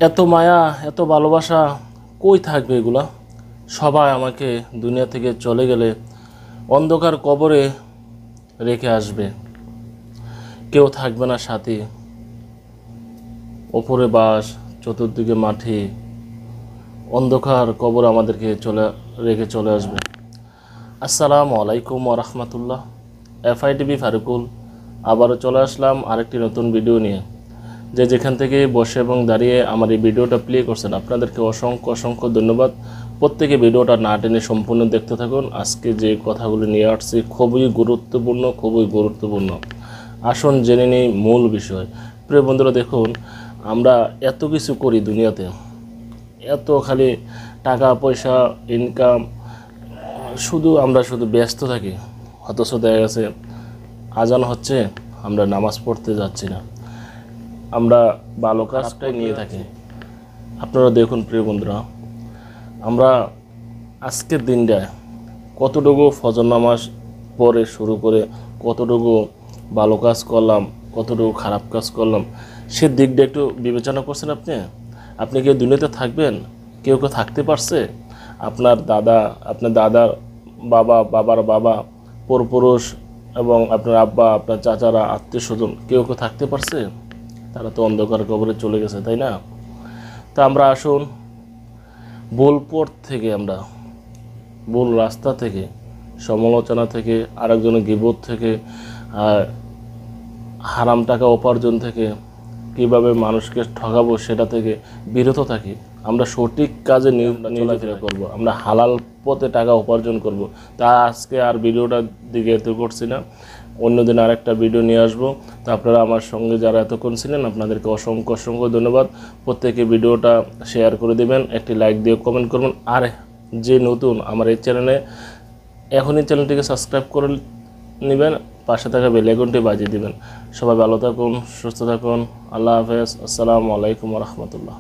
এত মায়া এত ভালোবাসা কই থাকবে এগুলা? সবাই আমাকে দুনিয়া থেকে চলে গেলে অন্ধকার কবরে রেখে আসবে, কেউ থাকবে না সাথী। ওপরে বাস, চতুর্দিকে মাটি, অন্ধকার কবর আমাদেরকে রেখে চলে আসবে। আসসালামু আলাইকুম ওয়া রাহমাতুল্লাহ। FITV ফারুকুল আবারও চলে আসলাম আরেকটি নতুন ভিডিও নিয়ে। যে যেখান থেকে বসে এবং দাঁড়িয়ে আমার এই ভিডিওটা প্লে করছেন, আপনাদেরকে অসংখ্য অসংখ্য ধন্যবাদ। প্রত্যেকে ভিডিওটা না টেনে সম্পূর্ণ দেখতে থাকুন। আজকে যে কথাগুলো নিয়ে আসছি খুবই গুরুত্বপূর্ণ। আসুন জেনে নিই মূল বিষয়। প্রিয় বন্ধুরা, দেখুন, আমরা এত কিছু করি দুনিয়াতে, এত খালি টাকা পয়সা ইনকাম, আমরা শুধু ব্যস্ত থাকি। অথচ দেখা গেছে আজান হচ্ছে, আমরা নামাজ পড়তে যাচ্ছি না, আমরা ভালো কাজটাই নিয়ে থাকি। আপনারা দেখুন প্রিয় বন্ধুরা, আমরা আজকের দিনটায় কতটুকু ফজর নামাজ পড়ে শুরু করে কতটুকু ভালো কাজ করলাম, কতটুকু খারাপ কাজ করলাম, সে দিকটা একটু বিবেচনা করছেন আপনি কি দুনিয়াতে থাকবেন? কেউ থাকতে পারছে? আপনার দাদার বাবা, বাবার বাবা, পরপুরুষ এবং আপনার আব্বা, আপনার চাচারা, আত্মীয় স্বজন কেউ থাকতে পারছে? তারা তো অন্ধকার কবরে চলে গেছে, তাই না? তা আমরা আসুন ভুল পথ থেকে, আমরা ভুল রাস্তা থেকে, সমালোচনা থেকে, আরেকজনের গীবত থেকে, হারাম টাকা উপার্জন থেকে, কিভাবে মানুষকে ঠকাবো সেটা থেকে বিরত থাকি। আমরা সঠিক কাজে চলাফেরা করব, আমরা হালাল পথে টাকা উপার্জন করব। তা আজকে আর ভিডিওটার দিকে এত করছি না, অন্যদিন আরেকটা ভিডিও নিয়ে আসবো। তো আপনারা আমার সঙ্গে যারা এতক্ষণ ছিলেন, আপনাদেরকে অসংখ্য অসংখ্য ধন্যবাদ। প্রত্যেকে ভিডিওটা শেয়ার করে দেবেন, একটি লাইক দিয়ে কমেন্ট করবেন। আর যে নতুন আমার এই চ্যানেলে, এখনই চ্যানেলটিকে সাবস্ক্রাইব করে নেবেন, পাশে থাকা বেল আইকনটি বাজিয়ে দিবেন। সবাই ভালো থাকুন, সুস্থ থাকুন। আল্লাহ হাফেজ। আসসালামু আলাইকুম ওয়া রাহমাতুল্লাহ।